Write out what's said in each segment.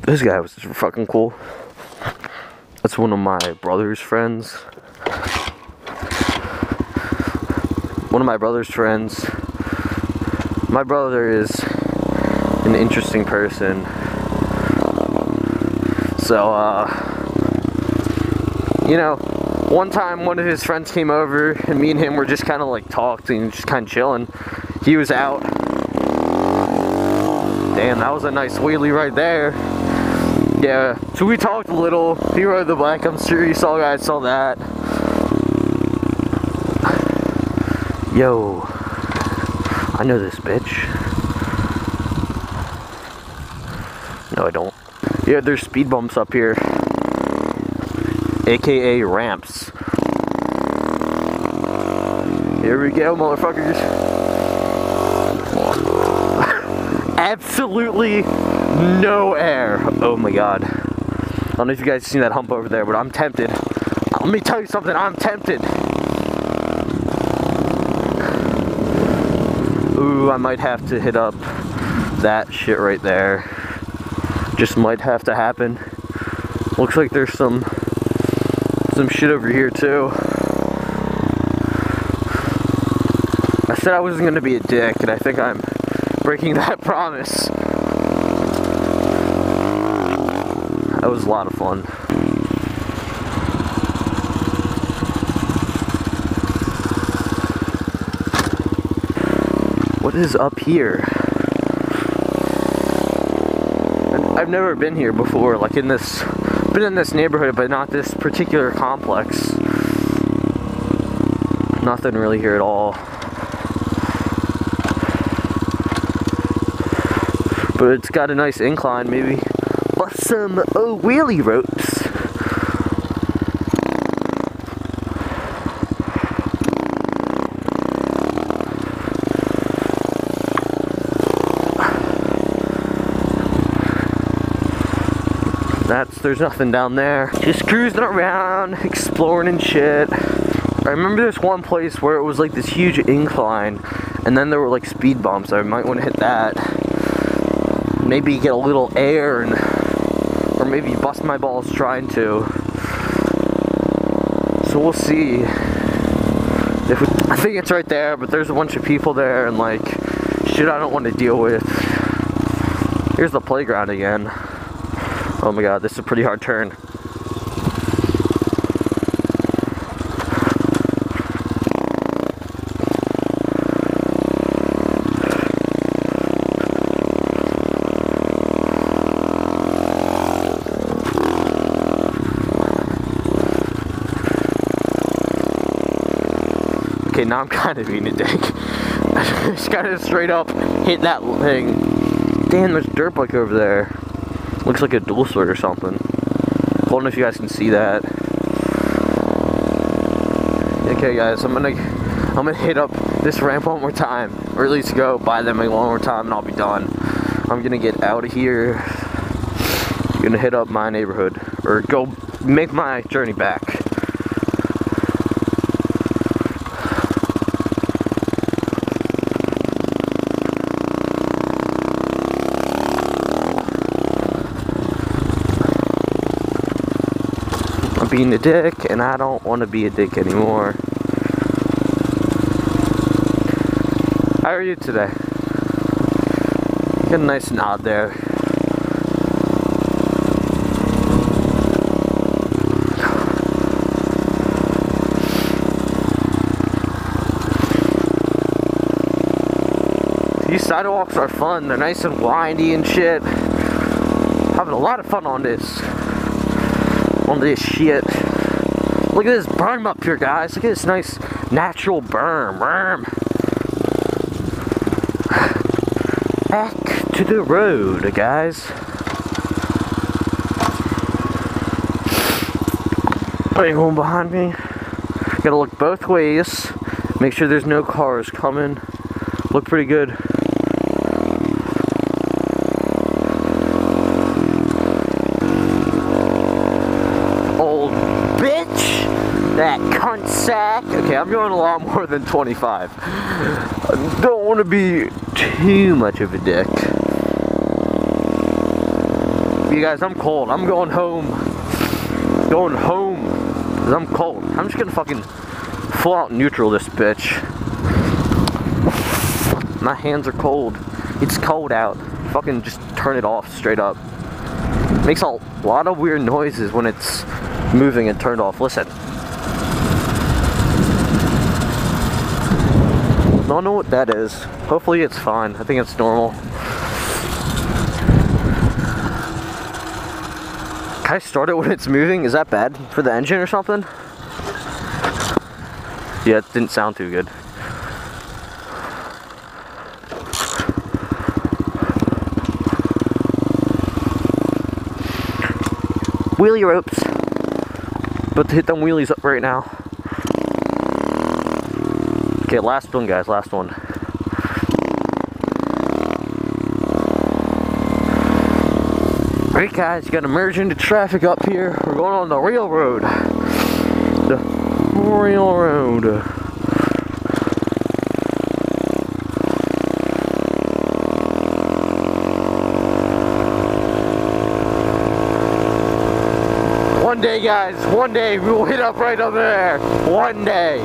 This guy was fucking cool. That's one of my brother's friends. One of my brother's friends. My brother is an interesting person. So, you know, one time one of his friends came over and me and him were just kind of like talking, just kind of chilling. He was out. Damn, that was a nice wheelie right there. Yeah, so we talked a little. He rode the bike. I'm sure you guys saw that. Yo, I know this bitch. No, I don't. Yeah, there's speed bumps up here, aka ramps. Here we go, motherfuckers. Absolutely no air. Oh my god. I don't know if you guys seen that hump over there, but I'm tempted. Let me tell you something, I'm tempted. Ooh, I might have to hit up that shit right there. Just might have to happen. Looks like there's some shit over here too. I said I wasn't gonna be a dick, and I think I'm breaking that promise. That was a lot of fun. What is up here? I've never been here before, like been in this neighborhood, but not this particular complex. Nothing really here at all. But it's got a nice incline, maybe. Plus some wheelie ropes. There's nothing down there. Just cruising around, exploring and shit. I remember this one place where it was like this huge incline, and then there were like speed bumps. I might want to hit that. Maybe get a little air, or maybe bust my balls trying to. So we'll see. I think it's right there, but there's a bunch of people there and like shit I don't want to deal with. Here's the playground again. Oh my god, this is a pretty hard turn. Okay, now I'm kind of being a dick. I just gotta straight up hit that thing. Damn, there's dirt bike over there. Looks like a dual sword or something. I don't know if you guys can see that. Okay guys, I'm gonna hit up this ramp one more time. Or at least go by them one more time and I'll be done. I'm gonna get out of here. Gonna hit up my neighborhood. Or go make my journey back. Being a dick, and I don't want to be a dick anymore. How are you today? Got a nice nod there. These sidewalks are fun. They're nice and windy and shit. Having a lot of fun on this. On this shit. Look at this berm up here, guys. Look at this nice natural berm. Back to the road, guys. Anyone behind me? Gotta look both ways. Make sure there's no cars coming. Look pretty good. That cunt sack. Okay, I'm going a lot more than 25. I don't want to be too much of a dick. You guys, I'm cold. I'm going home. Going home. Because I'm cold. I'm just gonna fucking full out neutral this bitch. My hands are cold. It's cold out. Fucking just turn it off straight up. Makes a lot of weird noises when it's moving and turned off. Listen. I don't know what that is. Hopefully it's fine. I think it's normal. Can I start it when it's moving? Is that bad for the engine or something? Yeah, it didn't sound too good. Wheelie ropes. About to hit them wheelies up right now. Okay, last one, guys, last one. Alright, guys, you gotta merge into traffic up here. We're going on the railroad. The railroad. One day, guys, one day we will hit up right up there. One day.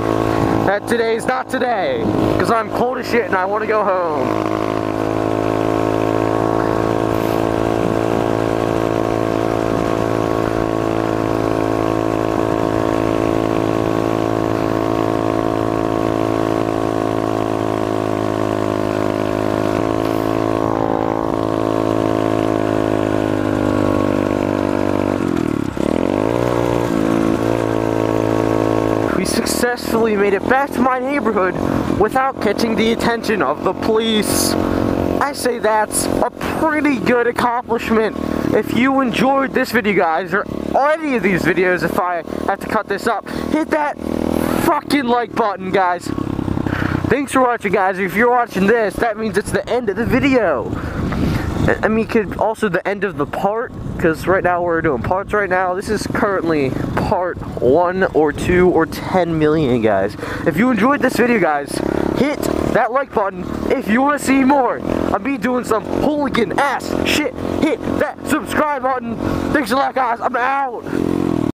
That today's not today. Because I'm cold as shit and I want to go home. Successfully made it back to my neighborhood without catching the attention of the police. I say that's a pretty good accomplishment. If you enjoyed this video, guys, or any of these videos, if I have to cut this up, hit that fucking like button, guys. Thanks for watching, guys. If you're watching this, that means it's the end of the video. I mean, could also the end of the part, because right now we're doing parts right now. This is currently part 1 or 2 or 10 million, guys. If you enjoyed this video, guys, hit that like button if you want to see more of me doing some hooligan ass shit. Hit that subscribe button. Thanks a lot, guys. I'm out.